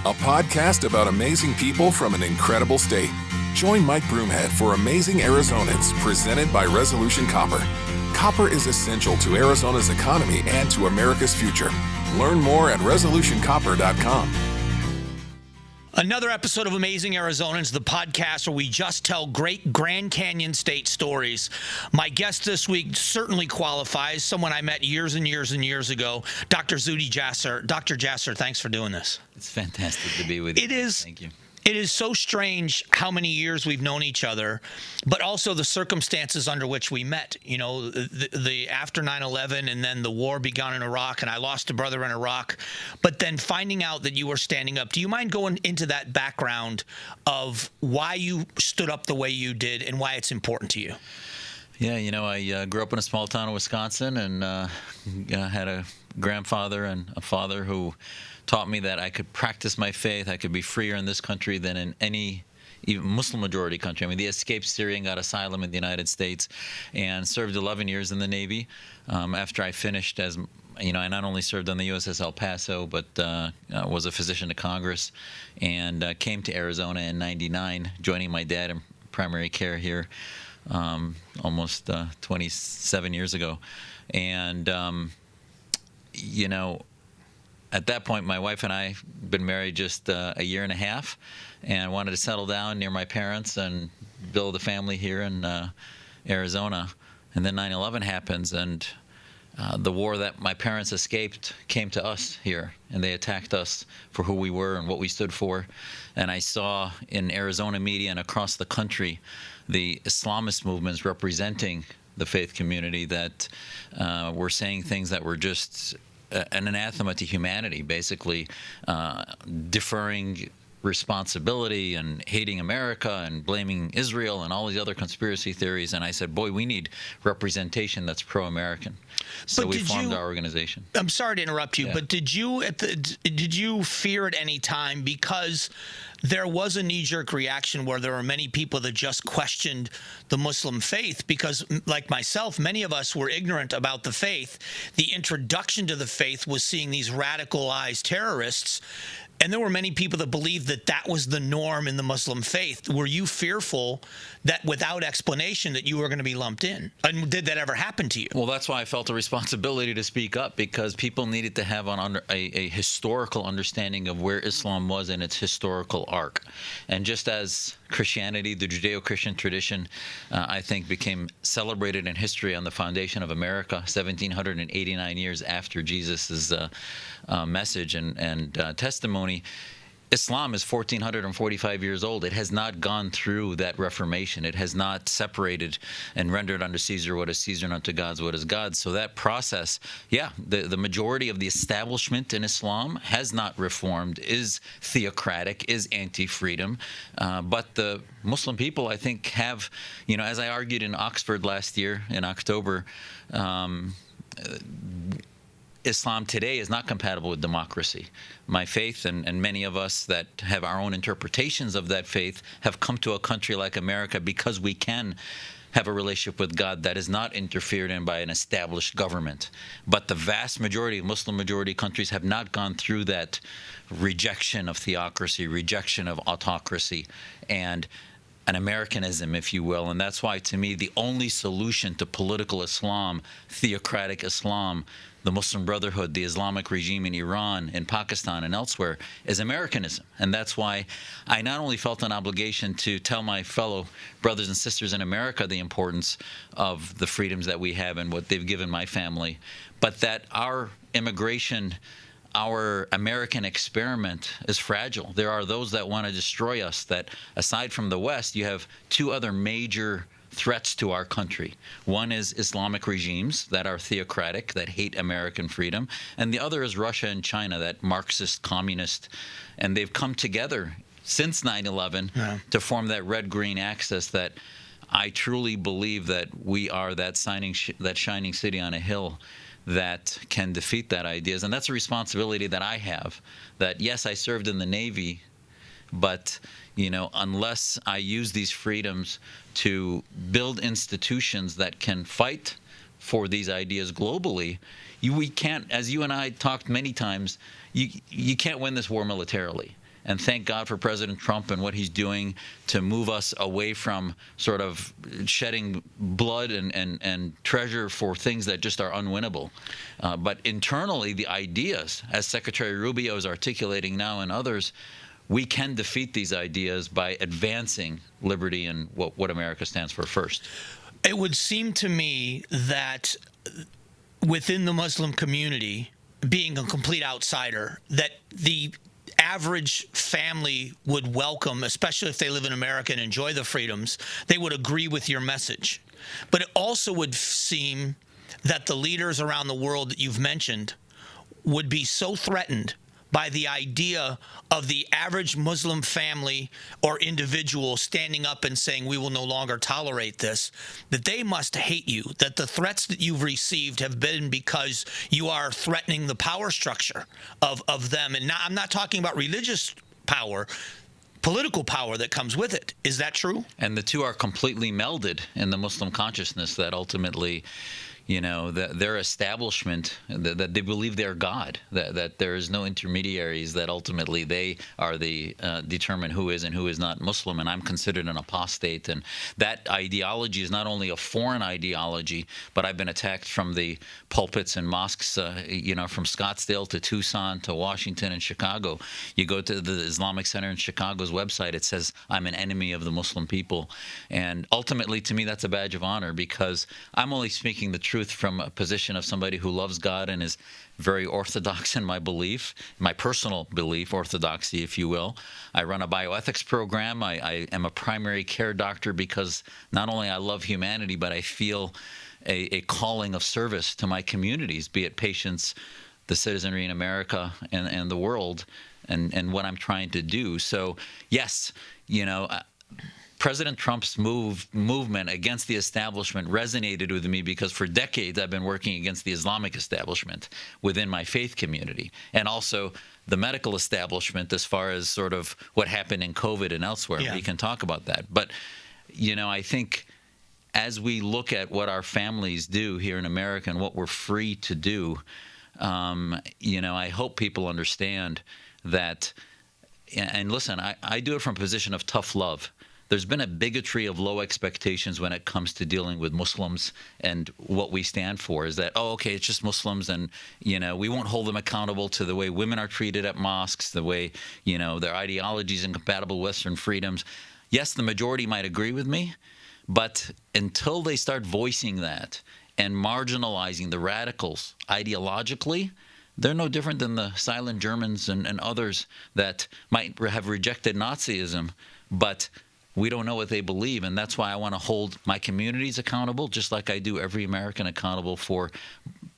a podcast about amazing people from an incredible state. Join Mike Broomhead for Amazing Arizonans, presented by Resolution Copper. Copper is essential to Arizona's economy and to America's future. Learn more at resolutioncopper.com. Another episode of Amazing Arizonans, the podcast where we just tell great Grand Canyon State stories. My guest this week certainly qualifies, someone I met years and years and years ago, Dr. Zuhdi Jasser. Dr. Jasser, thanks for doing this. It's fantastic to be with you. It is. Thank you. It is so strange how many years we've known each other, but also the circumstances under which we met. You know, the after 9/11, and then the war began in Iraq, and I lost a brother in Iraq. But then finding out that you were standing up. Do you mind going into that background of why you stood up the way you did and why it's important to you? Yeah, you know, I grew up in a small town in Wisconsin, and had a grandfather and a father who taught me that I could practice my faith. I could be freer in this country than in any even Muslim-majority country. I mean, they escaped Syria and got asylum in the United States and served 11 years in the Navy. After I finished as, you know, I not only served on the USS El Paso, but was a physician to Congress, and came to Arizona in 99, joining my dad in primary care here almost 27 years ago. And, you know, at that point, my wife and I had been married just a year and a half, and wanted to settle down near my parents and build a family here in Arizona. And then 9/11 happens, and the war that my parents escaped came to us here, and they attacked us for who we were and what we stood for. And I saw in Arizona media and across the country the Islamist movements representing the faith community that were saying things that were just an anathema to humanity, basically deferring responsibility and hating America and blaming Israel and all these other conspiracy theories. And I said, boy, we need representation that's pro-American. So we formed our organization. I'm sorry to interrupt you, but did you fear at any time, because there was a knee-jerk reaction where there were many people that just questioned the Muslim faith because, like myself, many of us were ignorant about the faith. The introduction to the faith was seeing these radicalized terrorists, and there were many people that believed that that was the norm in the Muslim faith. Were you fearful that without explanation that you were going to be lumped in? And did that ever happen to you? Well, that's why I felt a responsibility to speak up, because people needed to have a historical understanding of where Islam was in its historical arc. And just as Christianity, the Judeo-Christian tradition, I think became celebrated in history on the foundation of America, 1,789 years after Jesus' message and testimony. Islam is 1,445 years old. It has not gone through that reformation. It has not separated and rendered unto Caesar what is Caesar and unto God's what is God's. So that process, the majority of the establishment in Islam has not reformed, is theocratic, is anti-freedom. But the Muslim people, I think, have, you know, as I argued in Oxford last year in October, Islam today is not compatible with democracy. My faith and many of us that have our own interpretations of that faith have come to a country like America because we can have a relationship with God that is not interfered in by an established government. But the vast majority of Muslim majority countries have not gone through that rejection of theocracy, rejection of autocracy, and an Americanism, if you will. And that's why, to me, the only solution to political Islam, theocratic Islam, the Muslim Brotherhood, the Islamic regime in Iran, in Pakistan, and elsewhere, is Americanism. And that's why I not only felt an obligation to tell my fellow brothers and sisters in America the importance of the freedoms that we have and what they've given my family, but that our immigration, our American experiment is fragile. There are those that want to destroy us, that aside from the West, you have two other major threats to our country. One is Islamic regimes that are theocratic, that hate American freedom, and the other is Russia and China, that Marxist, communist, and they've come together since 9/11 to form that red-green axis that I truly believe that we are that shining city on a hill that can defeat that ideas. And that's a responsibility that I have, that yes, I served in the Navy, but you know, unless I use these freedoms to build institutions that can fight for these ideas globally, we can't, as you and I talked many times, you can't win this war militarily. And thank God for President Trump and what he's doing to move us away from sort of shedding blood and treasure for things that just are unwinnable. But internally, the ideas, as Secretary Rubio is articulating now and others, we can defeat these ideas by advancing liberty and what America stands for first. It would seem to me that within the Muslim community, being a complete outsider, that the average family would welcome, especially if they live in America and enjoy the freedoms, they would agree with your message. But it also would seem that the leaders around the world that you've mentioned would be so threatened by the idea of the average Muslim family or individual standing up and saying, we will no longer tolerate this, that they must hate you, that the threats that you've received have been because you are threatening the power structure of them. And now, I'm not talking about religious power, political power that comes with it. Is that true? And the two are completely melded in the Muslim consciousness, that ultimately, you know, their establishment, that they believe they're God, that there is no intermediaries, that ultimately they are the determine who is and who is not Muslim, and I'm considered an apostate. And that ideology is not only a foreign ideology, but I've been attacked from the pulpits and mosques, you know, from Scottsdale to Tucson to Washington and Chicago. You go to the Islamic Center in Chicago's website, it says, I'm an enemy of the Muslim people. And ultimately, to me, that's a badge of honor, because I'm only speaking the truth from a position of somebody who loves God and is very orthodox in my belief, my personal belief, orthodoxy, if you will. I run a bioethics program. I am a primary care doctor because not only I love humanity, but I feel a calling of service to my communities, be it patients, the citizenry in America and the world, and what I'm trying to do. So, yes, you know, President Trump's movement against the establishment resonated with me because for decades I've been working against the Islamic establishment within my faith community, and also the medical establishment as far as sort of what happened in COVID and elsewhere. Yeah. We can talk about that. But, you know, I think as we look at what our families do here in America and what we're free to do, you know, I hope people understand that. And listen, I do it from a position of tough love. There's been a bigotry of low expectations when it comes to dealing with Muslims, and what we stand for is that, oh, okay, it's just Muslims, and, you know, we won't hold them accountable to the way women are treated at mosques, the way, you know, their ideology is incompatible with Western freedoms. Yes, the majority might agree with me, but until they start voicing that and marginalizing the radicals ideologically, they're no different than the silent Germans and others that might have rejected Nazism, but we don't know what they believe, and that's why I want to hold my communities accountable, just like I do every American accountable for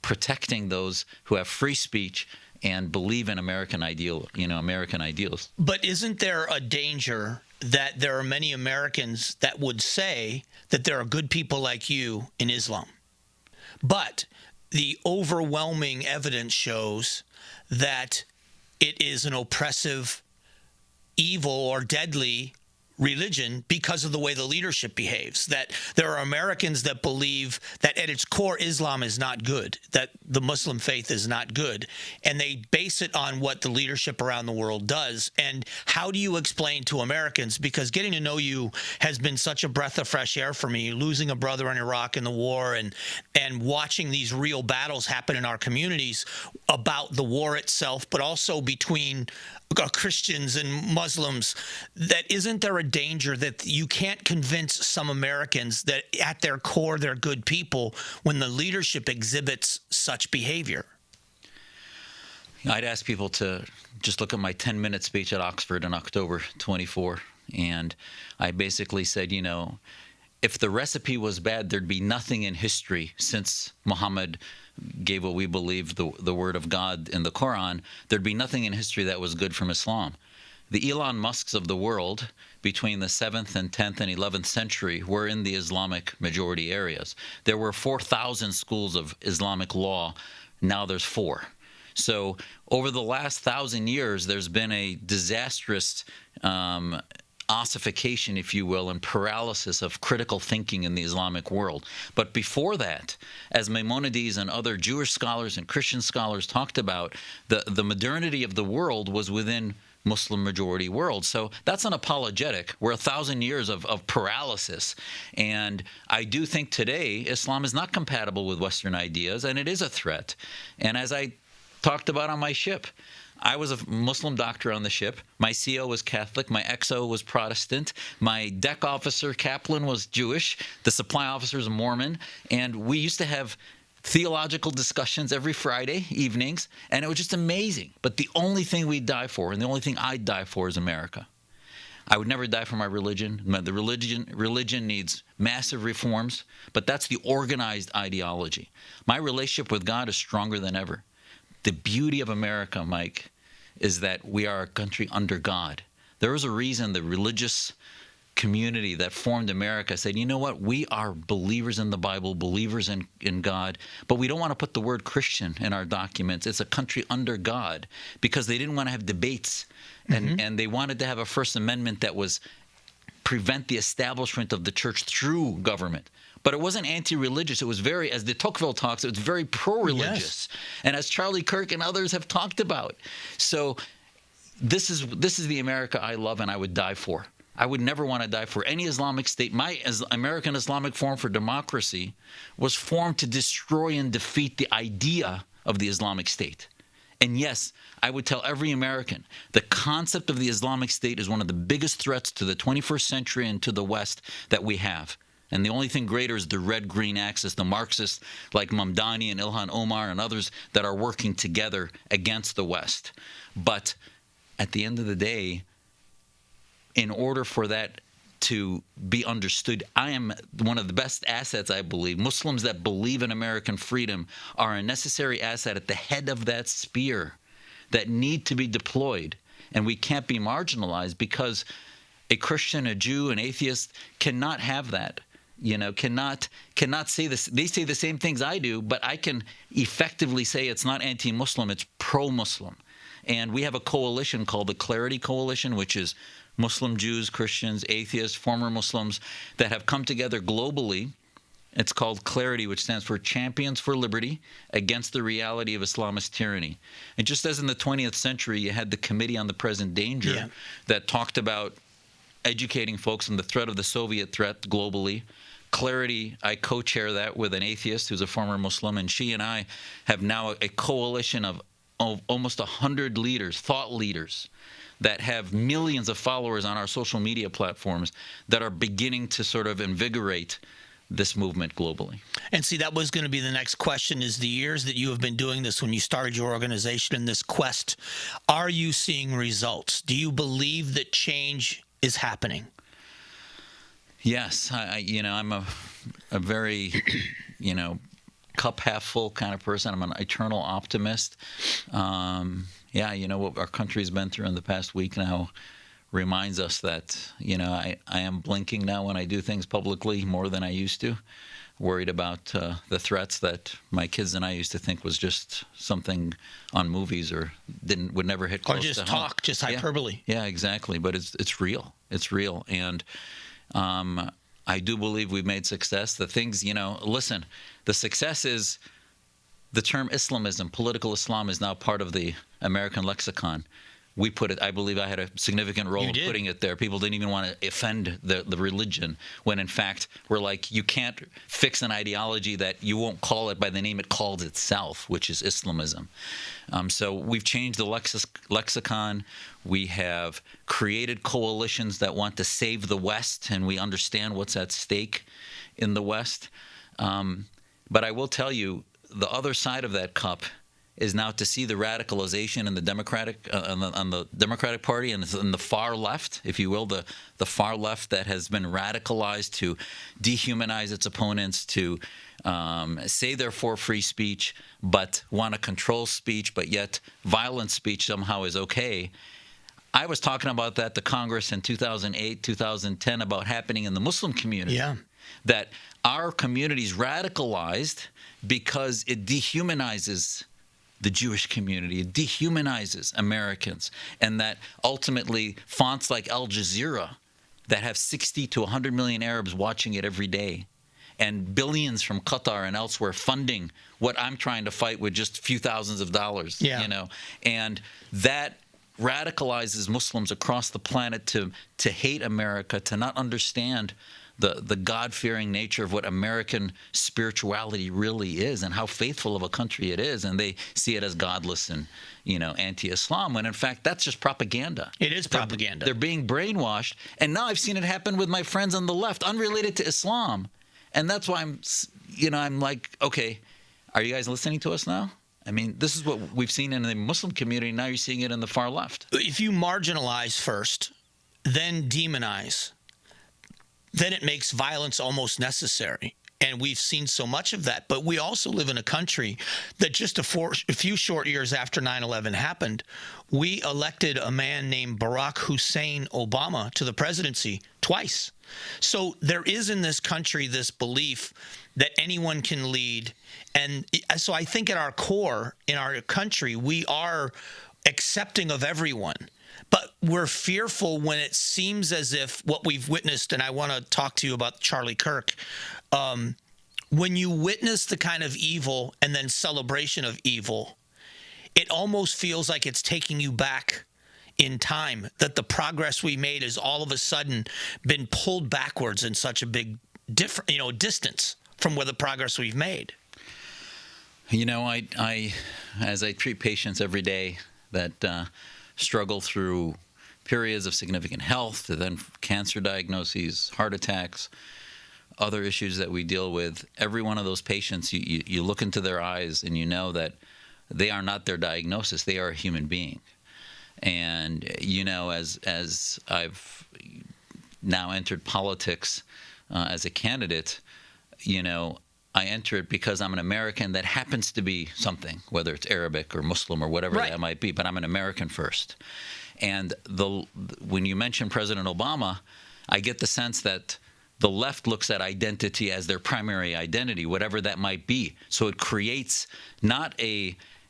protecting those who have free speech and believe in American ideals. But isn't there a danger that there are many Americans that would say that there are good people like you in Islam, but the overwhelming evidence shows that it is an oppressive, evil, or deadly religion because of the way the leadership behaves, that there are Americans that believe that at its core Islam is not good, that the Muslim faith is not good, and they base it on what the leadership around the world does. And how do you explain to Americans, because getting to know you has been such a breath of fresh air for me, losing a brother in Iraq in the war and watching these real battles happen in our communities about the war itself, but also between Christians and Muslims, that isn't there a danger that you can't convince some Americans that at their core they're good people when the leadership exhibits such behavior? I'd ask people to just look at my 10-minute speech at Oxford in October 24, and I basically said, you know, if the recipe was bad, there'd be nothing in history since Muhammad gave what we believe the word of God in the Quran. There'd be nothing in history that was good from Islam. The Elon Musks of the world between the 7th and 10th and 11th century were in the Islamic majority areas. There were 4,000 schools of Islamic law. Now there's 4. So over the last 1,000 years, there's been a disastrous ossification, if you will, and paralysis of critical thinking in the Islamic world. But before that, as Maimonides and other Jewish scholars and Christian scholars talked about, the modernity of the world was within Muslim majority world. So that's unapologetic. We're 1,000 years of paralysis. And I do think today Islam is not compatible with Western ideas, and it is a threat. And as I talked about on my ship, I was a Muslim doctor on the ship. My CO was Catholic. My XO was Protestant. My deck officer, Kaplan, was Jewish. The supply officer is a Mormon. And we used to have theological discussions every Friday evenings, and it was just amazing. But the only thing we die for, and the only thing I'd die for, is America. I would never die for my religion. The religion needs massive reforms, but that's the organized ideology. My relationship with God is stronger than ever. The beauty of America, Mike, is that we are a country under God. There was a reason the religious community that formed America said, you know what, we are believers in the Bible, believers in God, but we don't want to put the word Christian in our documents. It's a country under God, because they didn't want to have debates, and they wanted to have a First Amendment that was prevent the establishment of the church through government. But it wasn't anti-religious. It was very, as de Tocqueville talks, it was very pro-religious. Yes. And as Charlie Kirk and others have talked about. So this is the America I love and I would die for. I would never want to die for any Islamic state. My American Islamic Forum for Democracy was formed to destroy and defeat the idea of the Islamic State. And yes, I would tell every American, the concept of the Islamic State is one of the biggest threats to the 21st century and to the West that we have. And the only thing greater is the red-green axis, the Marxists like Mamdani and Ilhan Omar and others that are working together against the West. But at the end of the day, in order for that to be understood, I am one of the best assets, I believe. Muslims that believe in American freedom are a necessary asset at the head of that spear that need to be deployed. And we can't be marginalized, because a Christian, a Jew, an atheist cannot have that. Cannot say this. They say the same things I do, but I can effectively say it's not anti-Muslim, it's pro-Muslim. And we have a coalition called the Clarity Coalition, which is Muslim Jews, Christians, atheists, former Muslims that have come together globally. It's called Clarity, which stands for Champions for Liberty Against the Reality of Islamist Tyranny. And just as in the 20th century, you had the Committee on the Present Danger that talked about educating folks on the threat of the Soviet threat globally. Clarity, I co-chair that with an atheist who's a former Muslim, and she and I have now a coalition of almost 100 leaders, thought leaders, that have millions of followers on our social media platforms that are beginning to sort of invigorate this movement globally. And see, that was going to be the next question, is the years that you have been doing this, when you started your organization in this quest, are you seeing results? Do you believe that change is happening? Yes. I'm a very, cup half full kind of person. I'm an eternal optimist. What our country's been through in the past week now reminds us that, I am blinking now when I do things publicly more than I used to, worried about the threats that my kids and I used to think was just something on movies or would never hit close to home. Or just talk, just hyperbole. Yeah, exactly. But it's real. It's real. And I do believe we've made success. The things, listen, the success is the term Islamism, political Islam, is now part of the American lexicon. We put it, I believe I had a significant role in putting it there. People didn't even want to offend the religion, when in fact we're like, you can't fix an ideology that you won't call it by the name it calls itself, which is Islamism. So we've changed the lexicon. We have created coalitions that want to save the West, and we understand what's at stake in the West. But I will tell you, the other side of that cup is now to see the radicalization in the Democratic on the Democratic Party and the far left, if you will, the far left that has been radicalized to dehumanize its opponents, to say they're for free speech, but want to control speech, but yet violent speech somehow is okay. I was talking about that to Congress in 2008, 2010 about happening in the Muslim community. Yeah. That our community's radicalized because it dehumanizes the Jewish community, it dehumanizes Americans, and that ultimately fonts like Al Jazeera that have 60 to 100 million Arabs watching it every day, and billions from Qatar and elsewhere funding what I'm trying to fight with just a few thousands of dollars, and that radicalizes Muslims across the planet to hate America, to not understand the God-fearing nature of what American spirituality really is and how faithful of a country it is, and they see it as godless and, anti-Islam, when in fact that's just propaganda. It is propaganda. They're being brainwashed, and now I've seen it happen with my friends on the left, unrelated to Islam, and that's why I'm like, okay, are you guys listening to us now? I mean, this is what we've seen in the Muslim community. Now you're seeing it in the far left. If you marginalize first, then demonize, then it makes violence almost necessary. And we've seen so much of that. But we also live in a country that just a few short years after 9/11 happened, we elected a man named Barack Hussein Obama to the presidency twice. So there is in this country this belief that anyone can lead. And so I think at our core, in our country, we are accepting of everyone. But we're fearful when it seems as if what we've witnessed, and I want to talk to you about Charlie Kirk, when you witness the kind of evil and then celebration of evil, it almost feels like it's taking you back in time, that the progress we made has all of a sudden been pulled backwards in such a big distance from where the progress we've made. I as I treat patients every day that struggle through periods of significant health, to then cancer diagnoses, heart attacks, other issues that we deal with, every one of those patients, you look into their eyes and you know that they are not their diagnosis. They are a human being. And, as I've now entered politics as a candidate, I enter it because I'm an American that happens to be something, whether it's Arabic or Muslim or whatever that might be, but I'm an American first. And when you mention President Obama, I get the sense that the left looks at identity as their primary identity, whatever that might be. So it creates not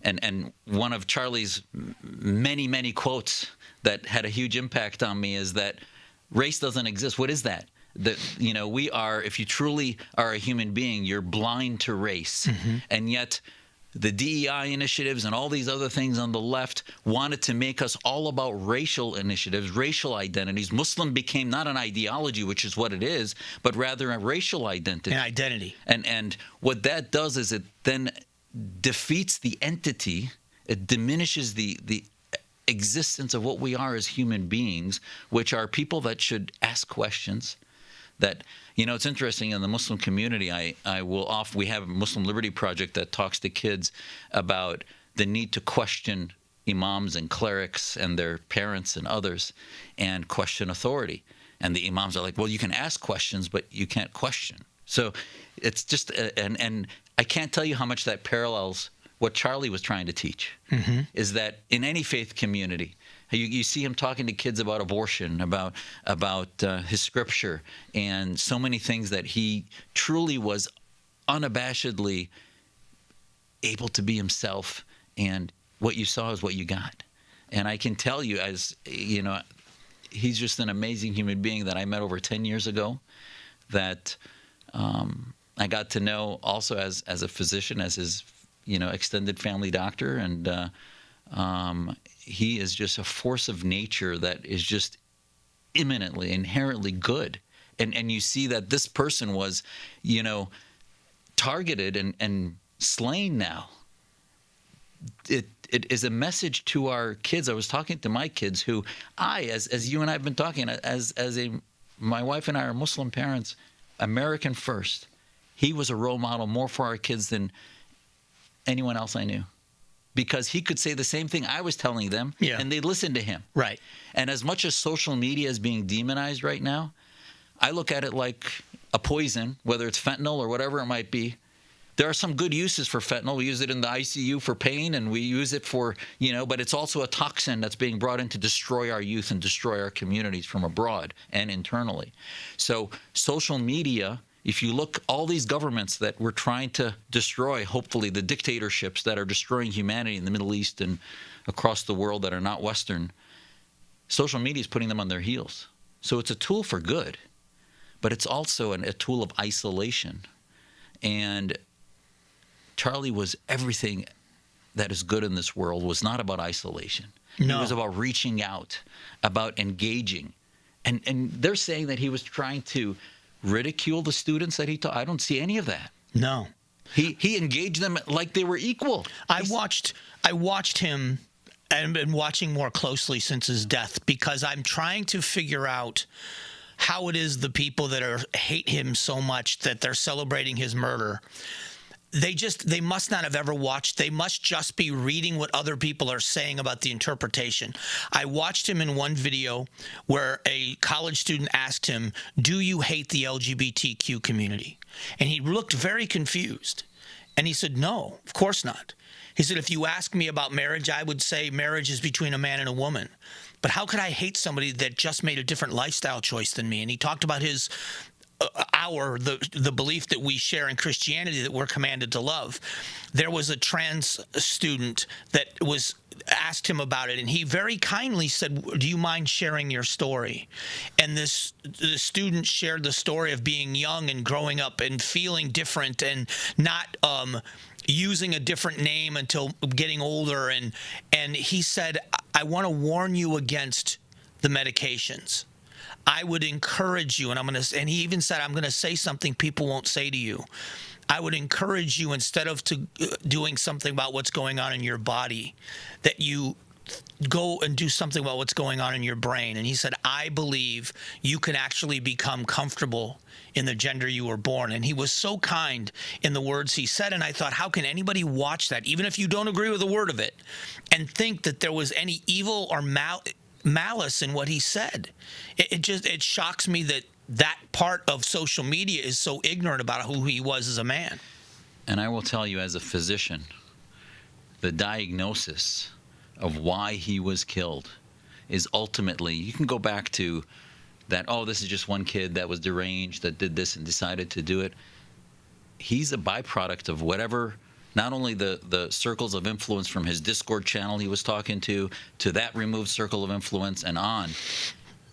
and one of Charlie's many, many quotes that had a huge impact on me is that race doesn't exist. What is that? That, we are, if you truly are a human being, you're blind to race. Mm-hmm. And yet the DEI initiatives and all these other things on the left wanted to make us all about racial initiatives, racial identities. Muslim became not an ideology, which is what it is, but rather a racial identity. An identity. And what that does is it then defeats the entity. It diminishes the existence of what we are as human beings, which are people that should ask questions. That, it's interesting in the Muslim community, we have a Muslim Liberty Project that talks to kids about the need to question imams and clerics and their parents and others and question authority. And the imams are like, well, you can ask questions, but you can't question. So it's just, and I can't tell you how much that parallels what Charlie was trying to teach, is that in any faith community, you see him talking to kids about abortion, about his scripture, and so many things that he truly was unabashedly able to be himself, and what you saw is what you got. And I can tell you, as he's just an amazing human being that I met over 10 years ago, that I got to know also as a physician, as his extended family doctor, and he is just a force of nature that is just imminently, inherently good. And you see that this person was, targeted and slain now. It is a message to our kids. I was talking to my kids who as you and I have been talking, my wife and I are Muslim parents, American first. He was a role model more for our kids than anyone else I knew, because he could say the same thing I was telling them, and they'd listen to him. Right. And as much as social media is being demonized right now, I look at it like a poison, whether it's fentanyl or whatever it might be. There are some good uses for fentanyl. We use it in the ICU for pain, and we use it for, but it's also a toxin that's being brought in to destroy our youth and destroy our communities from abroad and internally. So social media, if you look, all these governments that we're trying to destroy, hopefully the dictatorships that are destroying humanity in the Middle East and across the world that are not Western, social media is putting them on their heels. So it's a tool for good, but it's also a tool of isolation. And Charlie was everything that is good in this world, was not about isolation. No. It was about reaching out, about engaging. And they're saying that he was trying to ridicule the students that he taught. I don't see any of that. No. He engaged them like they were equal. I watched him and been watching more closely since his death because I'm trying to figure out how it is the people that hate him so much that they're celebrating his murder. They must not have ever watched. They must just be reading what other people are saying about the interpretation. I watched him in one video where a college student asked him, "Do you hate the LGBTQ community?" And he looked very confused. And he said, "No, of course not." He said, "If you ask me about marriage, I would say marriage is between a man and a woman. But how could I hate somebody that just made a different lifestyle choice than me?" And he talked about his the belief that we share in Christianity that we're commanded to love. There was a trans student that was asked him about it, and he very kindly said, "Do you mind sharing your story?" And the student shared the story of being young and growing up and feeling different and not using a different name until getting older. And he said, "I want to warn you against the medications. I would encourage you," and he even said, "I'm going to say something people won't say to you. I would encourage you, instead of doing something about what's going on in your body, that you go and do something about what's going on in your brain." And he said, "I believe you can actually become comfortable in the gender you were born." And he was so kind in the words he said. And I thought, how can anybody watch that, even if you don't agree with a word of it, and think that there was any evil or malice in what he said? It shocks me that part of social media is so ignorant about who he was as a man. And I will tell you, as a physician, the diagnosis of why he was killed is ultimately, you can go back to that, oh, this is just one kid that was deranged that did this and decided to do it. He's a byproduct of whatever, not only the circles of influence from his Discord channel he was talking to that removed circle of influence and on.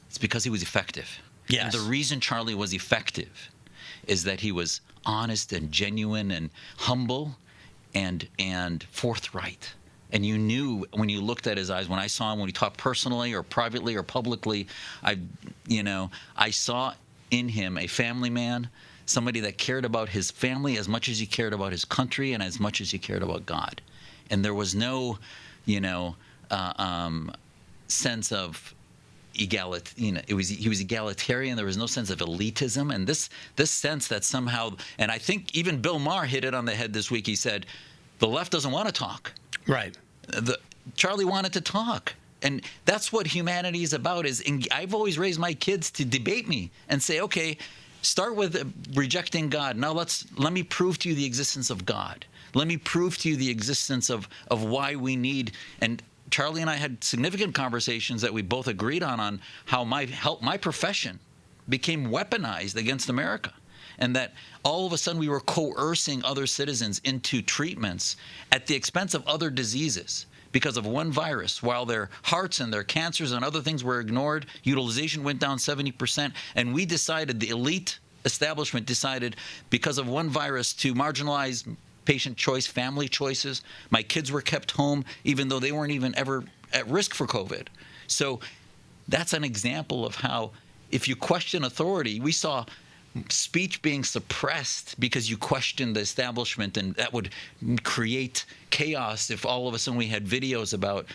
It's because he was effective. Yes. And the reason Charlie was effective is that he was honest and genuine and humble and forthright. And you knew when you looked at his eyes, when I saw him, when he talked personally or privately or publicly, I saw in him a family man, somebody that cared about his family as much as he cared about his country and as much as he cared about God. And there was no, sense of he was egalitarian. There was no sense of elitism. And this sense that somehow, and I think even Bill Maher hit it on the head this week. He said, the left doesn't want to talk. Right. Charlie wanted to talk. And that's what humanity is about. I've always raised my kids to debate me and say, okay, start with rejecting God. Now let me prove to you the existence of God. Let me prove to you the existence of why we need. And Charlie and I had significant conversations that we both agreed on how my profession became weaponized against America. And that all of a sudden we were coercing other citizens into treatments at the expense of other diseases because of one virus. While their hearts and their cancers and other things were ignored, utilization went down 70%. And we decided, the elite establishment decided, because of one virus, to marginalize patient choice, family choices. My kids were kept home even though they weren't even ever at risk for COVID. So that's an example of how, if you question authority, we saw speech being suppressed because you questioned the establishment, and that would create chaos if all of a sudden we had videos about,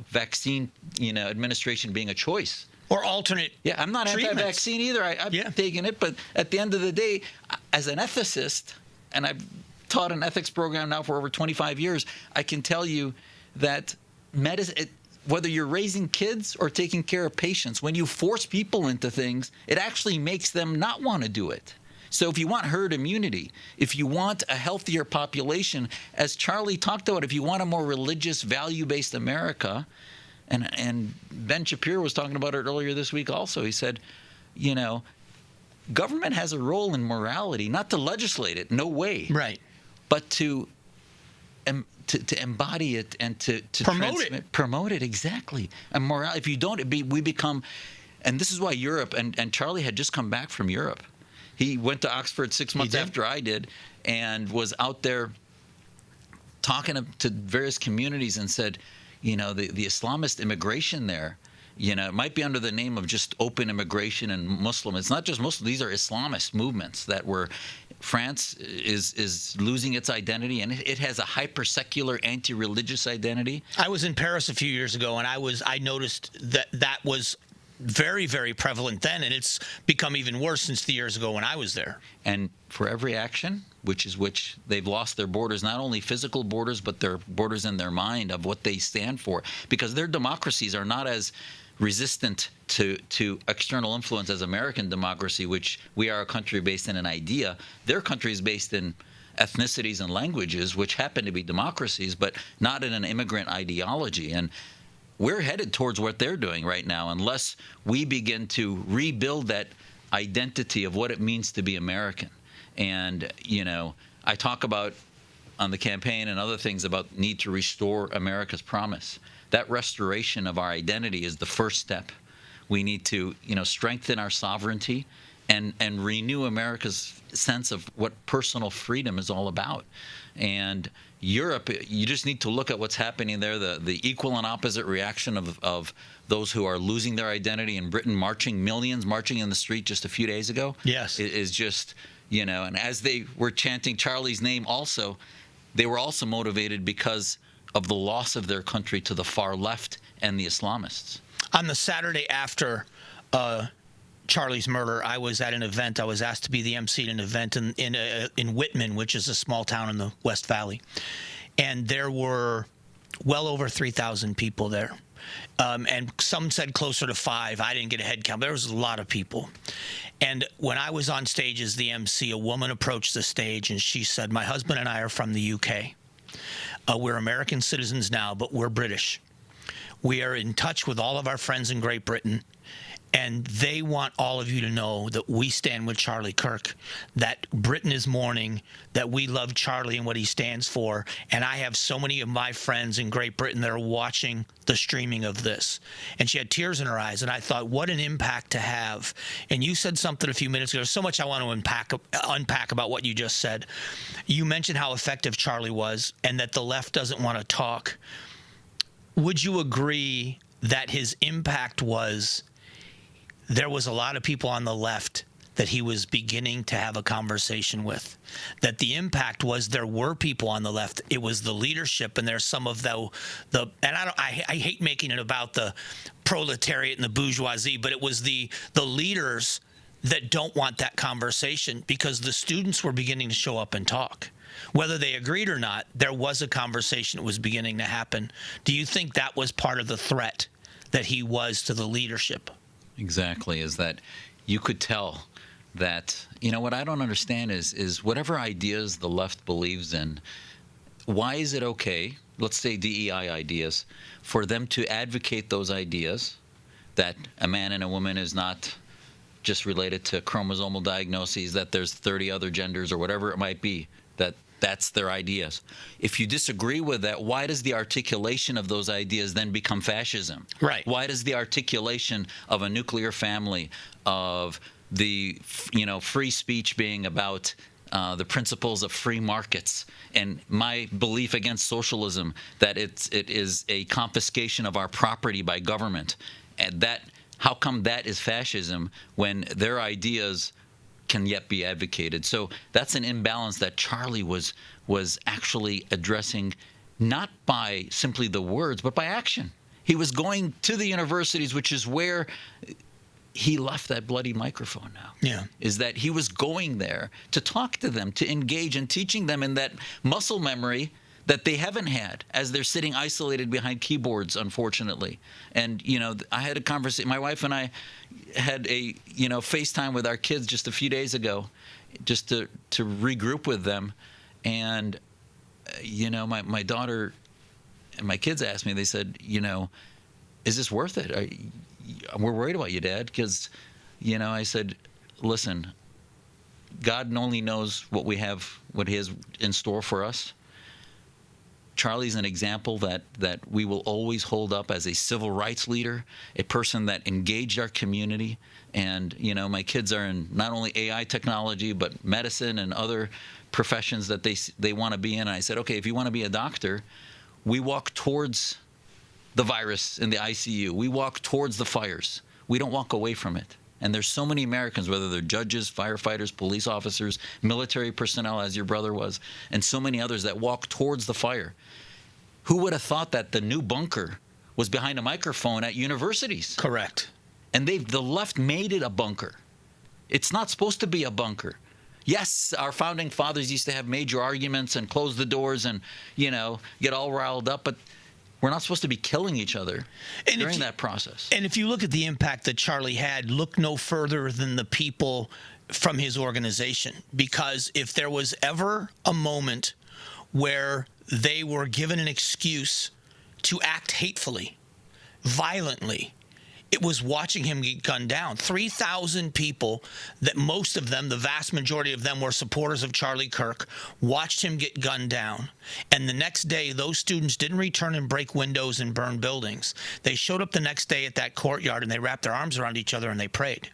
vaccine, administration being a choice. Or alternate. Yeah, I'm not anti-vaccine either. I've taken it, but at the end of the day, as an ethicist, and I've taught an ethics program now for over 25 years, I can tell you that medicine, whether you're raising kids or taking care of patients, when you force people into things, it actually makes them not want to do it. So if you want herd immunity, if you want a healthier population, as Charlie talked about, if you want a more religious, value-based America, and Ben Shapiro was talking about it earlier this week also, he said, government has a role in morality, not to legislate it, no way. Right. But to embody it and to promote it, exactly. And morale, if you don't, we become, and this is why Europe, and Charlie had just come back from Europe. He went to Oxford 6 months after I did, and was out there talking to various communities and said, the Islamist immigration there. It might be under the name of just open immigration and Muslim. It's not just Muslim. These are Islamist movements that were. France is losing its identity, and it has a hyper-secular, anti-religious identity. I was in Paris a few years ago, and I noticed that was very, very prevalent then, and it's become even worse since the years ago when I was there. And for every action, which they've lost their borders, not only physical borders, but their borders in their mind of what they stand for, because their democracies are not as resistant to external influence as American democracy, which we are a country based in an idea. Their country is based in ethnicities and languages, which happen to be democracies, but not in an immigrant ideology. And we're headed towards what they're doing right now, unless we begin to rebuild that identity of what it means to be American. And, I talk about on the campaign and other things about need to restore America's promise. That restoration of our identity is the first step. We need to, strengthen our sovereignty and renew America's sense of what personal freedom is all about. And Europe, you just need to look at what's happening there, the equal and opposite reaction of those who are losing their identity in Britain, millions marching in the street just a few days ago. Yes. Is just, and as they were chanting Charlie's name also, they were also motivated because of the loss of their country to the far left and the Islamists. On the Saturday after Charlie's murder, I was at an event. I was asked to be the MC at an event in Whitman, which is a small town in the West Valley. And there were well over 3,000 people there. And some said closer to 5. I didn't get a head count. There was a lot of people. And when I was on stage as the MC, a woman approached the stage and she said, "My husband and I are from the UK. We're American citizens now, but we're British. We are in touch with all of our friends in Great Britain, and they want all of you to know that we stand with Charlie Kirk, that Britain is mourning, that we love Charlie and what he stands for, and I have so many of my friends in Great Britain that are watching the streaming of this." And she had tears in her eyes, and I thought, what an impact to have. And you said something a few minutes ago. There's so much I want to unpack about what you just said. You mentioned how effective Charlie was and that the left doesn't want to talk. Would you agree that his impact was there was a lot of people on the left that he was beginning to have a conversation with, that the impact was there were people on the left, it was the leadership, and there's some of the and I hate making it about the proletariat and the bourgeoisie, but it was the leaders that don't want that conversation, because the students were beginning to show up and talk. Whether they agreed or not, there was a conversation that was beginning to happen. Do you think that was part of the threat that he was to the leadership? Exactly, is that you could tell that, what I don't understand is whatever ideas the left believes in, why is it okay, let's say DEI ideas, for them to advocate those ideas, that a man and a woman is not just related to chromosomal diagnoses, that there's 30 other genders or whatever it might be, that's their ideas. If you disagree with that, why does the articulation of those ideas then become fascism? Right. Why does the articulation of a nuclear family, of the free speech being about the principles of free markets, and my belief against socialism that it is a confiscation of our property by government, and that how come that is fascism when their ideas can yet be advocated? So that's an imbalance that Charlie was actually addressing, not by simply the words, but by action. He was going to the universities, which is where he left that bloody microphone now. Yeah. Is that he was going there to talk to them, to engage, and teaching them in that muscle memory that they haven't had as they're sitting isolated behind keyboards, unfortunately. And, I had a conversation. My wife and I had a, FaceTime with our kids just a few days ago, just to regroup with them. And, my daughter and my kids asked me, they said, is this worth it? We're worried about you, Dad, because, I said, listen, God only knows what we have, what he has in store for us. Charlie's an example that we will always hold up as a civil rights leader, a person that engaged our community. And, my kids are in not only AI technology, but medicine and other professions that they want to be in. And I said, okay, if you want to be a doctor, we walk towards the virus in the ICU. We walk towards the fires. We don't walk away from it. And there's so many Americans, whether they're judges, firefighters, police officers, military personnel, as your brother was, and so many others that walk towards the fire. Who would have thought that the new bunker was behind a microphone at universities? Correct. And the left made it a bunker. It's not supposed to be a bunker. Yes, our founding fathers used to have major arguments and close the doors and, get all riled up, but we're not supposed to be killing each other during that process. And if you look at the impact that Charlie had, look no further than the people from his organization. Because if there was ever a moment where they were given an excuse to act hatefully, violently, it was watching him get gunned down. 3,000 people, that most of them, the vast majority of them, were supporters of Charlie Kirk, watched him get gunned down. And the next day, those students didn't return and break windows and burn buildings. They showed up the next day at that courtyard and they wrapped their arms around each other and they prayed.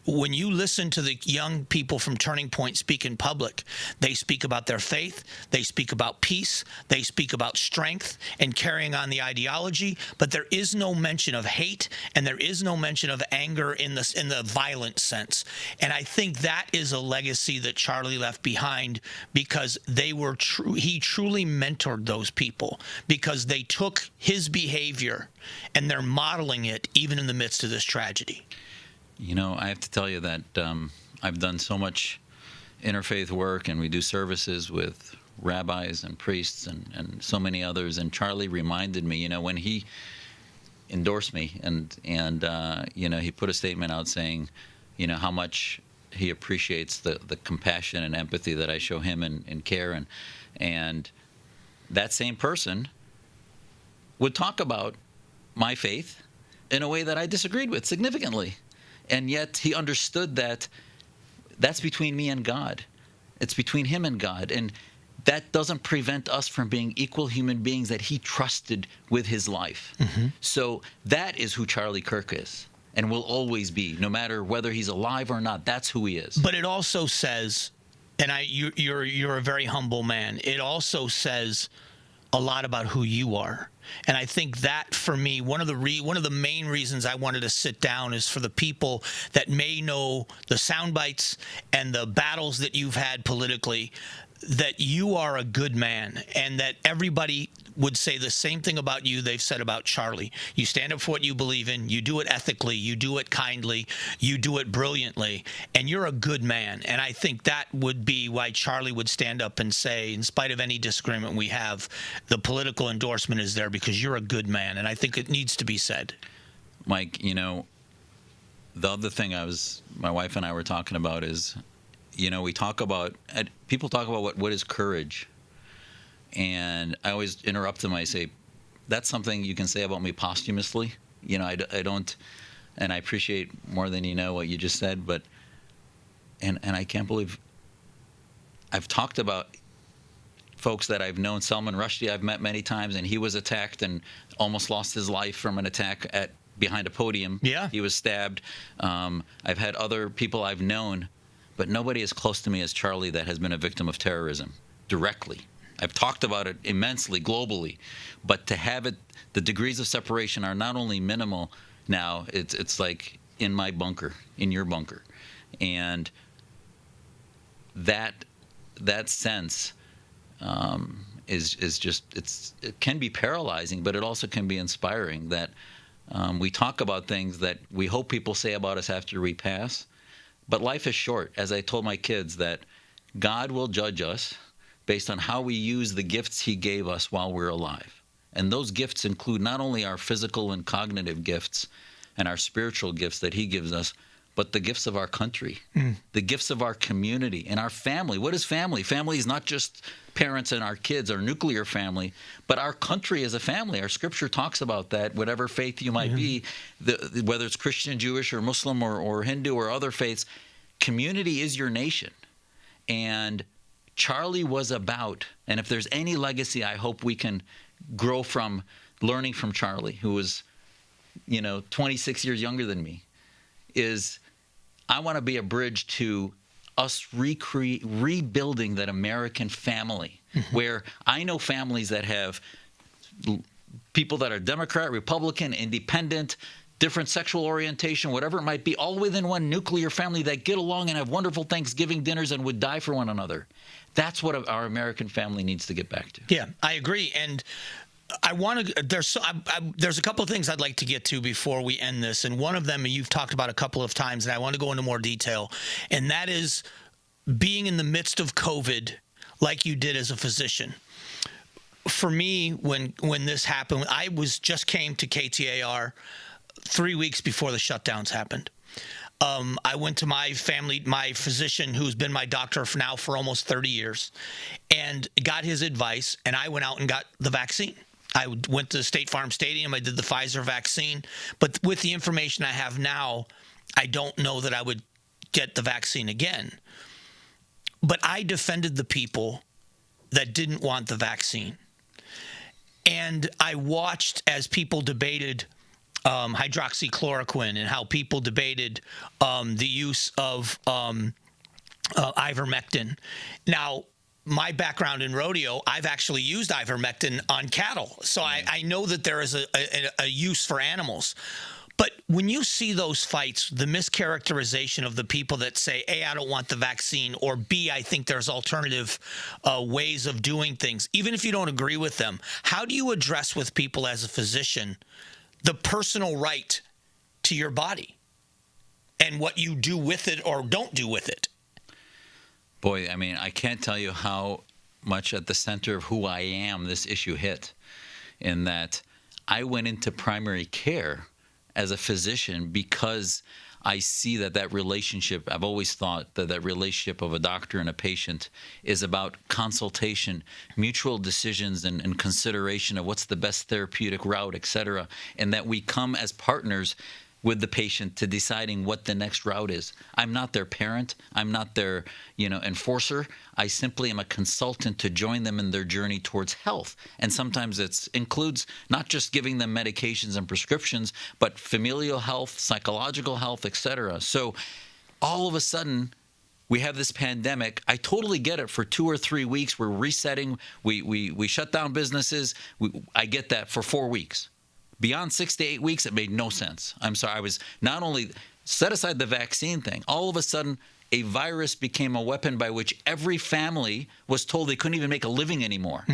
When you listen to the young people from Turning Point speak in public, they speak about their faith, they speak about peace, they speak about strength and carrying on the ideology, but there is no mention of hate and there is no mention of anger in the violent sense. And I think that is a legacy that Charlie left behind, because he truly mentored those people, because they took his behavior and they're modeling it even in the midst of this tragedy. I have to tell you that I've done so much interfaith work, and we do services with rabbis and priests and so many others. And Charlie reminded me, when he endorsed me and he put a statement out saying, how much he appreciates the compassion and empathy that I show him and care. And that same person would talk about my faith in a way that I disagreed with significantly. And yet he understood that that's between me and God. It's between him and God. And that doesn't prevent us from being equal human beings that he trusted with his life. Mm-hmm. So that is who Charlie Kirk is and will always be, no matter whether he's alive or not. That's who he is. But it also says, and you're a very humble man, it also says a lot about who you are. And I think that, for me, one of the main reasons I wanted to sit down is for the people that may know the sound bites and the battles that you've had politically, that you are a good man, and that everybody would say the same thing about you they've said about Charlie. You stand up for what you believe in, you do it ethically, you do it kindly, you do it brilliantly, and you're a good man. And I think that would be why Charlie would stand up and say, in spite of any disagreement we have, the political endorsement is there because you're a good man. And I think it needs to be said. Mike, the other thing my wife and I were talking about is, people talk about what is courage. And I always interrupt them. I say, that's something you can say about me posthumously. I don't, and I appreciate more than what you just said. But, and I can't believe I've talked about folks that I've known. Salman Rushdie I've met many times, and he was attacked and almost lost his life from an attack behind a podium. Yeah. He was stabbed. I've had other people I've known, but nobody as close to me as Charlie that has been a victim of terrorism directly. I've talked about it immensely, globally, but to have it, the degrees of separation are not only minimal now, it's like in my bunker, in your bunker. And that sense is just, it can be paralyzing, but it also can be inspiring that we talk about things that we hope people say about us after we pass. But life is short. As I told my kids, that God will judge us based on how we use the gifts he gave us while we're alive. And those gifts include not only our physical and cognitive gifts and our spiritual gifts that he gives us, but the gifts of our country, the gifts of our community and our family. What is family? Family is not just parents and our kids, our nuclear family, but our country is a family. Our scripture talks about that, whatever faith you might be, whether it's Christian, Jewish, or Muslim, or Hindu, or other faiths, community is your nation. And Charlie was about, and if there's any legacy I hope we can grow from learning from Charlie, who was, 26 years younger than me, is I want to be a bridge to us rebuilding that American family, where I know families that have people that are Democrat, Republican, independent, different sexual orientation, whatever it might be, all within one nuclear family that get along and have wonderful Thanksgiving dinners and would die for one another. That's what our American family needs to get back to. Yeah, I agree. And I want to. There's a couple of things I'd like to get to before we end this, and one of them you've talked about a couple of times, and I want to go into more detail, and that is being in the midst of COVID, like you did as a physician. For me, when this happened, I just came to KTAR 3 weeks before the shutdowns happened. I went to my physician, who's been my doctor for almost 30 years, and got his advice, and I went out and got the vaccine. I went to the State Farm Stadium. I did the Pfizer vaccine. But with the information I have now, I don't know that I would get the vaccine again. But I defended the people that didn't want the vaccine. And I watched as people debated hydroxychloroquine and how people debated the use of ivermectin. Now, my background in rodeo, I've actually used ivermectin on cattle. So I know that there is a use for animals. But when you see those fights, the mischaracterization of the people that say, A, I don't want the vaccine, or B, I think there's alternative ways of doing things, even if you don't agree with them, how do you address with people as a physician the personal right to your body and what you do with it or don't do with it? Boy, I mean, I can't tell you how much at the center of who I am this issue hit, in that I went into primary care as a physician because I see that relationship. I've always thought that relationship of a doctor and a patient is about consultation, mutual decisions, and consideration of what's the best therapeutic route, et cetera, and that we come as partners with the patient to deciding what the next route is. I'm not their parent. I'm not their, enforcer. I simply am a consultant to join them in their journey towards health. And sometimes it includes not just giving them medications and prescriptions, but familial health, psychological health, et cetera. So all of a sudden, we have this pandemic. I totally get it. For 2 or 3 weeks, we're resetting. We shut down businesses. I get that for 4 weeks. Beyond 6 to 8 weeks, it made no sense. I'm sorry. I was not only set aside the vaccine thing, all of a sudden a virus became a weapon by which every family was told they couldn't even make a living anymore,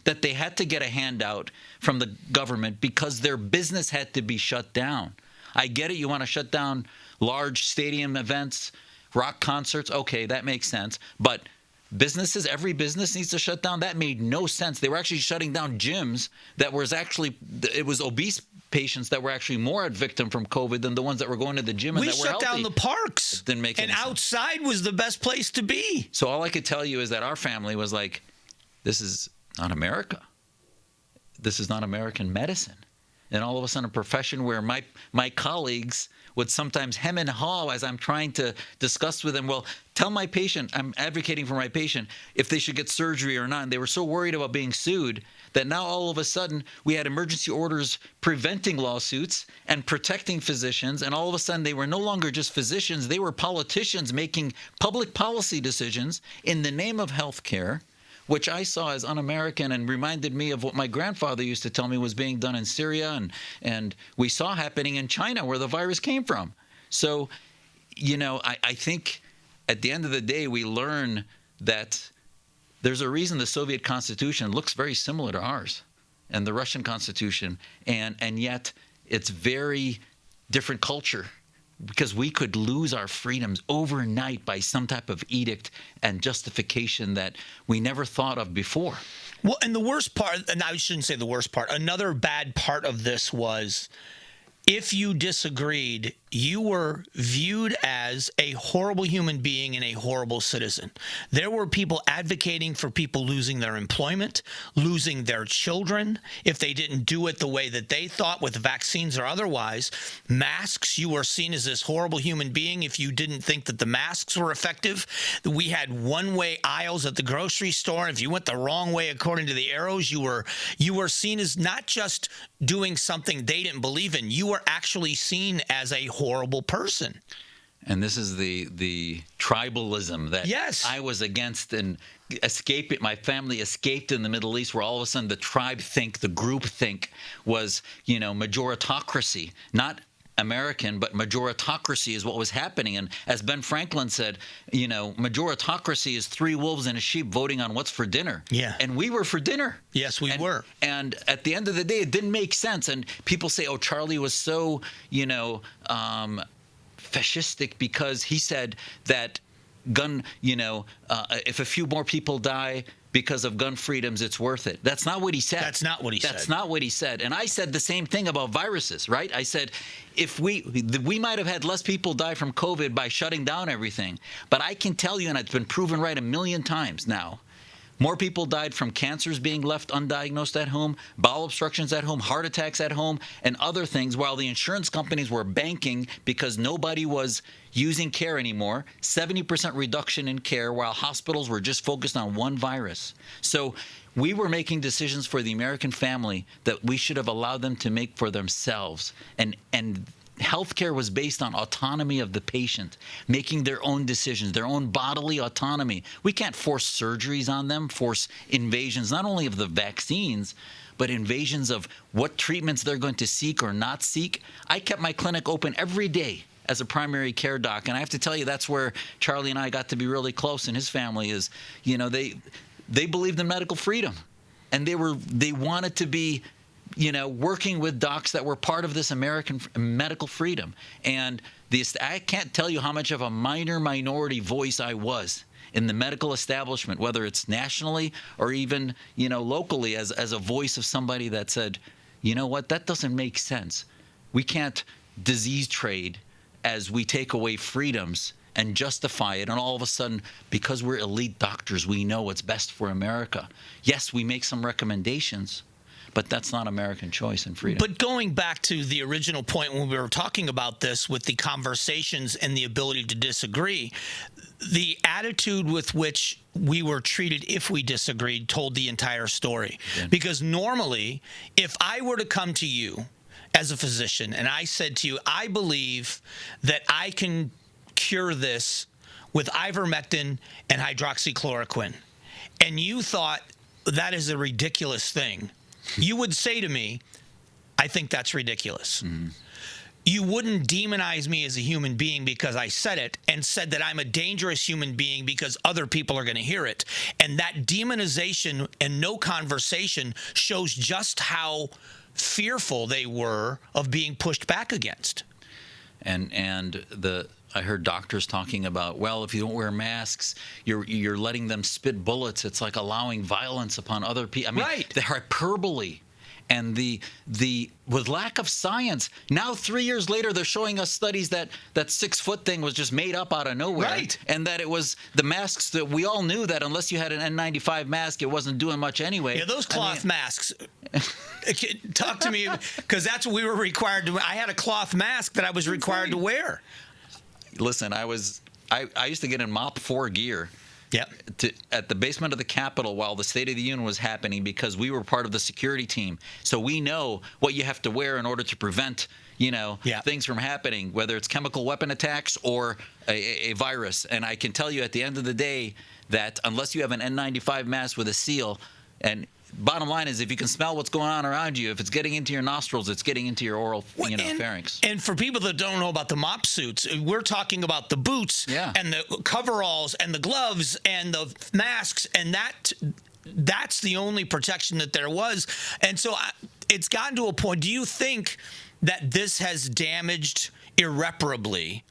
that they had to get a handout from the government because their business had to be shut down. I get it. You want to shut down large stadium events, rock concerts. Okay, that makes sense. But businesses, every business needs to shut down. That made no sense. They were actually shutting down gyms it was obese patients that were actually more at victim from COVID than the ones that were going to the gym and that were healthy. We shut down the parks. It didn't make any sense. Outside was the best place to be. So all I could tell you is that our family was like, this is not America. This is not American medicine. And all of a sudden, a profession where my colleagues would sometimes hem and haw as I'm trying to discuss with them, well, tell my patient, I'm advocating for my patient, if they should get surgery or not. And they were so worried about being sued that now all of a sudden we had emergency orders preventing lawsuits and protecting physicians. And all of a sudden they were no longer just physicians. They were politicians making public policy decisions in the name of health care, which I saw as un-American and reminded me of what my grandfather used to tell me was being done in Syria and we saw happening in China where the virus came from. So, I think at the end of the day, we learn that there's a reason the Soviet Constitution looks very similar to ours and the Russian Constitution, and yet it's very different culture, because we could lose our freedoms overnight by some type of edict and justification that we never thought of before. Well, and the worst part, and I shouldn't say the worst part, another bad part of this was if you disagreed, you were viewed as a horrible human being and a horrible citizen. There were people advocating for people losing their employment, losing their children if they didn't do it the way that they thought with vaccines or otherwise. Masks, you were seen as this horrible human being if you didn't think that the masks were effective. We had one-way aisles at the grocery store, and if you went the wrong way according to the arrows, you were seen as not just doing something they didn't believe in. You were actually seen as a horrible person. And this is the tribalism that yes. I was against. And my family escaped in the Middle East, where all of a sudden the tribe think, the group think was, majoritocracy, not American, but majoritocracy is what was happening. And as Ben Franklin said, majoritocracy is 3 wolves and a sheep voting on what's for dinner. Yeah. And we were for dinner. Yes, we were. And at the end of the day, it didn't make sense. And people say, oh, Charlie was so, fascistic because he said that if a few more people die because of gun freedoms, it's worth it. That's not what he said. That's not what he said. That's not what he said. And I said the same thing about viruses, right? I said, if we might have had less people die from COVID by shutting down everything, but I can tell you, and it's been proven right 1 million times now, more people died from cancers being left undiagnosed at home, bowel obstructions at home, heart attacks at home, and other things, while the insurance companies were banking because nobody was using care anymore. 70% reduction in care, while hospitals were just focused on one virus. So we were making decisions for the American family that we should have allowed them to make for themselves. And healthcare was based on autonomy of the patient, making their own decisions, their own bodily autonomy. We can't force surgeries on them, force invasions, not only of the vaccines, but invasions of what treatments they're going to seek or not seek. I kept my clinic open every day as a primary care doc, and I have to tell you, that's where Charlie and I got to be really close, and his family is, they believed in medical freedom, and they wanted to be working with docs that were part of this American medical freedom. And I can't tell you how much of a minority voice I was in the medical establishment, whether it's nationally or even, locally, as a voice of somebody that said, you know what, that doesn't make sense. We can't disease trade as we take away freedoms and justify it, and all of a sudden, because we're elite doctors, we know what's best for America. Yes, we make some recommendations, but that's not American choice and freedom. But going back to the original point when we were talking about this with the conversations and the ability to disagree, the attitude with which we were treated if we disagreed told the entire story. Yeah. Because normally, if I were to come to you as a physician and I said to you, I believe that I can cure this with ivermectin and hydroxychloroquine, and you thought that is a ridiculous thing, you would say to me, I think that's ridiculous. Mm-hmm. You wouldn't demonize me as a human being because I said it, and said that I'm a dangerous human being because other people are going to hear it. And that demonization and no conversation shows just how fearful they were of being pushed back against. I heard doctors talking about, well, if you don't wear masks, you're letting them spit bullets. It's like allowing violence upon other people. I mean, right. The hyperbole and the with lack of science. Now, 3 years later, they're showing us studies that 6-foot thing was just made up out of nowhere. Right. And that it was the masks that we all knew that unless you had an N95 mask, it wasn't doing much anyway. Yeah, those cloth masks. Talk to me, because that's what we were required to. I had a cloth mask that I was required to wear. Listen, I used to get in Mop 4 gear. Yep. At the basement of the Capitol while the State of the Union was happening, because we were part of the security team. So we know what you have to wear in order to prevent, things from happening, whether it's chemical weapon attacks or a virus. And I can tell you at the end of the day that unless you have an N95 mask with a seal, and bottom line is, if you can smell what's going on around you, if it's getting into your nostrils, it's getting into your oral, pharynx. And for people that don't know about the mop suits, we're talking about the boots and the coveralls and the gloves and the masks, and that's the only protection that there was. And so it's gotten to a point. Do you think that this has damaged irreparably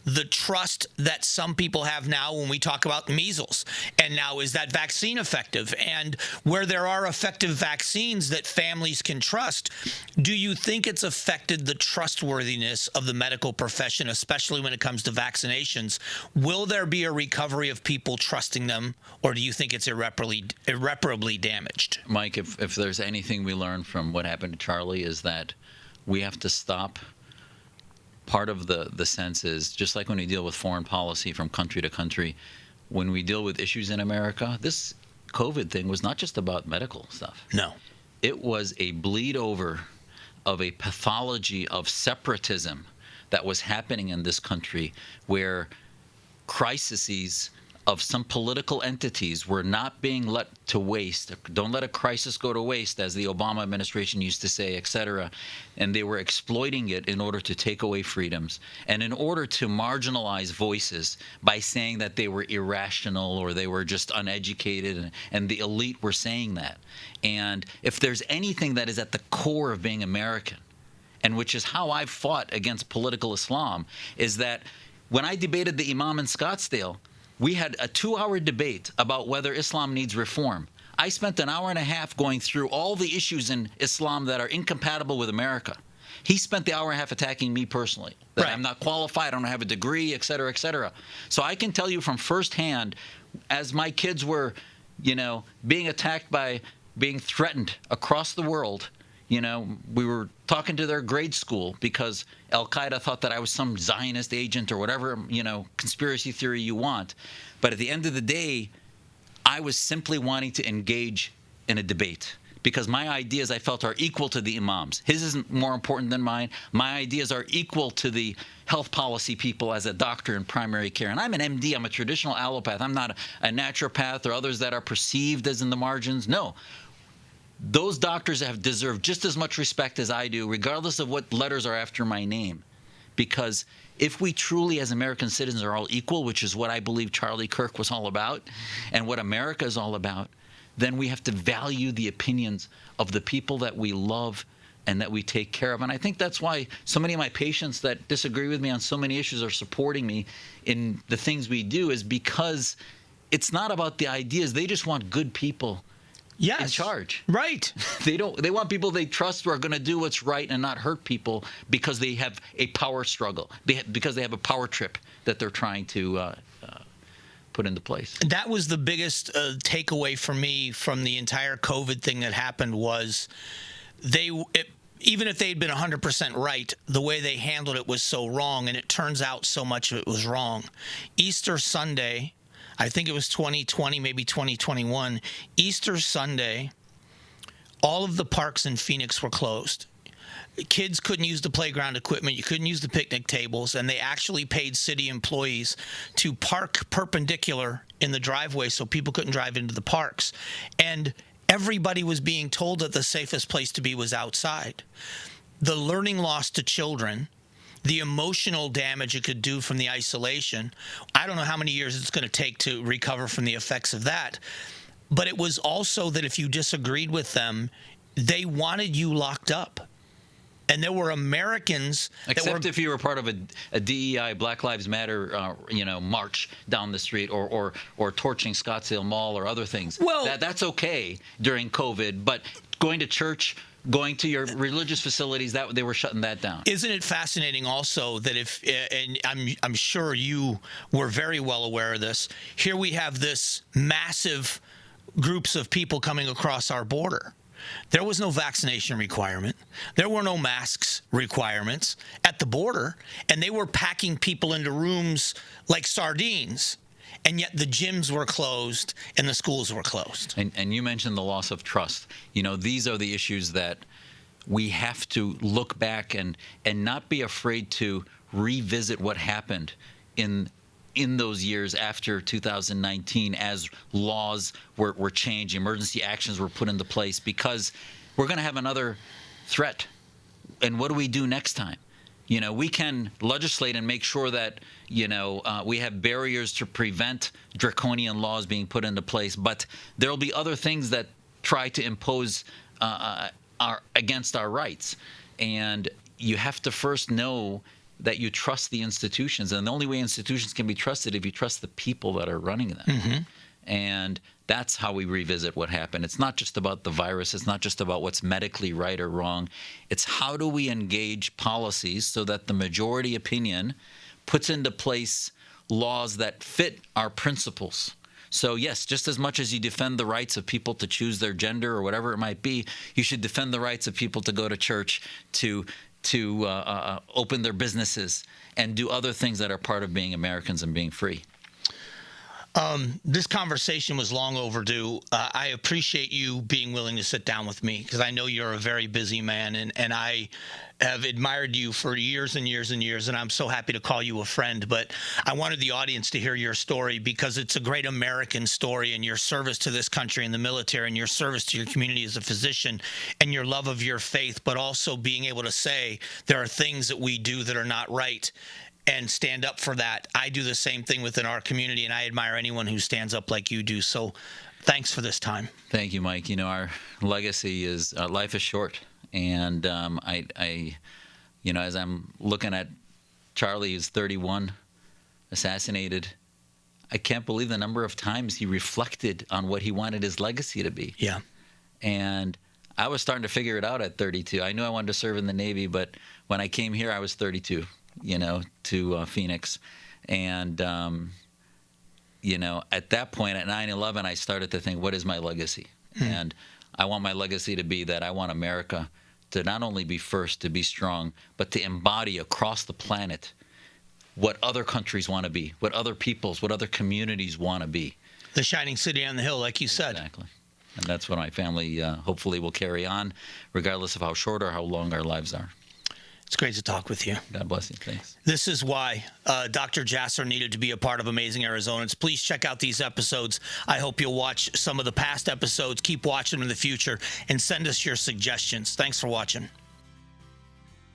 the trust that some people have now when we talk about measles? And now, is that vaccine effective? And where there are effective vaccines that families can trust, do you think it's affected the trustworthiness of the medical profession, especially when it comes to vaccinations? Will there be a recovery of people trusting them, or do you think it's irreparably damaged? Mike, if there's anything we learned from what happened to Charlie, is that we have to stop. Part of the sense is, just like when we deal with foreign policy from country to country, when we deal with issues in America, this COVID thing was not just about medical stuff. No. It was a bleed over of a pathology of separatism that was happening in this country, where crises of some political entities were not being let to waste. Don't let a crisis go to waste, as the Obama administration used to say, et cetera. And they were exploiting it in order to take away freedoms and in order to marginalize voices by saying that they were irrational or they were just uneducated, and the elite were saying that. And if there's anything that is at the core of being American, and which is how I've fought against political Islam, is that when I debated the Imam in Scottsdale, we had a 2-hour debate about whether Islam needs reform. I spent an hour and a half going through all the issues in Islam that are incompatible with America. He spent the hour and a half attacking me personally, that I'm not qualified, I don't have a degree, et cetera, et cetera. So I can tell you from firsthand, as my kids were, being attacked by being threatened across the world, we were talking to their grade school because Al-Qaeda thought that I was some Zionist agent or whatever, conspiracy theory you want. But at the end of the day, I was simply wanting to engage in a debate because my ideas, I felt, are equal to the imams. His isn't more important than mine. My ideas are equal to the health policy people as a doctor in primary care. And I'm an MD. I'm a traditional allopath. I'm not a naturopath or others that are perceived as in the margins. No. Those doctors have deserved just as much respect as I do, regardless of what letters are after my name. Because if we truly, as American citizens, are all equal, which is what I believe Charlie Kirk was all about, and what America is all about, then we have to value the opinions of the people that we love and that we take care of. And I think that's why so many of my patients that disagree with me on so many issues are supporting me in the things we do, is because it's not about the ideas. They just want good people in charge. Right. They want people they trust who are going to do what's right and not hurt people because they have a power struggle, because they have a power trip that they're trying to put into place. That was the biggest takeaway for me from the entire COVID thing that happened was even if they'd been 100% right, the way they handled it was so wrong, and it turns out so much of it was wrong. Easter Sunday, I think it was 2020, maybe 2021. Easter Sunday, all of the parks in Phoenix were closed. Kids couldn't use the playground equipment. You couldn't use the picnic tables. And they actually paid city employees to park perpendicular in the driveway so people couldn't drive into the parks. And everybody was being told that the safest place to be was outside. The learning loss to children, the emotional damage it could do from the isolation. I don't know how many years it's going to take to recover from the effects of that. But it was also that if you disagreed with them, they wanted you locked up. And there were Americans Except if you were part of a DEI, Black Lives Matter, march down the street or torching Scottsdale Mall or other things. Well, that's okay during COVID, but going to church, going to your religious facilities, that they were shutting that down. Isn't it fascinating also that and I'm sure you were very well aware of this, here we have this massive groups of people coming across our border. There was no vaccination requirement. There were no masks requirements at the border, and they were packing people into rooms like sardines. And yet the gyms were closed and the schools were closed. And you mentioned the loss of trust. These are the issues that we have to look back and not be afraid to revisit what happened in those years after 2019 as laws were changed, emergency actions were put into place, because we're going to have another threat. And what do we do next time? We can legislate and make sure that, we have barriers to prevent draconian laws being put into place, but there'll be other things that try to impose against our rights. And you have to first know that you trust the institutions. And the only way institutions can be trusted if you trust the people that are running them. Mm-hmm. And that's how we revisit what happened. It's not just about the virus. It's not just about what's medically right or wrong. It's how do we engage policies so that the majority opinion puts into place laws that fit our principles. So yes, just as much as you defend the rights of people to choose their gender or whatever it might be, you should defend the rights of people to go to church, to open their businesses, and do other things that are part of being Americans and being free. This conversation was long overdue. I appreciate you being willing to sit down with me because I know you're a very busy man, and I have admired you for years and years and years, and I'm so happy to call you a friend. But I wanted the audience to hear your story because it's a great American story, and your service to this country in the military, and your service to your community as a physician, and your love of your faith, but also being able to say there are things that we do that are not right and stand up for that. I do the same thing within our community, and I admire anyone who stands up like you do. So thanks for this time. Thank you, Mike. Our legacy is life is short. And I as I'm looking at Charlie, who's 31, assassinated, I can't believe the number of times he reflected on what he wanted his legacy to be. Yeah. And I was starting to figure it out at 32. I knew I wanted to serve in the Navy, but when I came here, I was 32, to Phoenix. And, at that point, at 9/11, I started to think, what is my legacy? And I want my legacy to be that I want America to not only be first, to be strong, but to embody across the planet what other countries want to be, what other peoples, what other communities want to be. The shining city on the hill, like you said. Exactly. And that's what my family hopefully will carry on, regardless of how short or how long our lives are. It's great to talk with you. God bless you. Thanks. This is why Dr. Jasser needed to be a part of Amazing Arizonans. Please check out these episodes. I hope you'll watch some of the past episodes. Keep watching them in the future and send us your suggestions. Thanks for watching.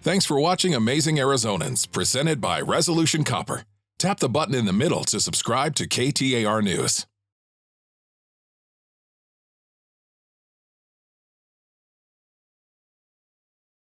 Thanks for watching Amazing Arizonans, presented by Resolution Copper. Tap the button in the middle to subscribe to KTAR News.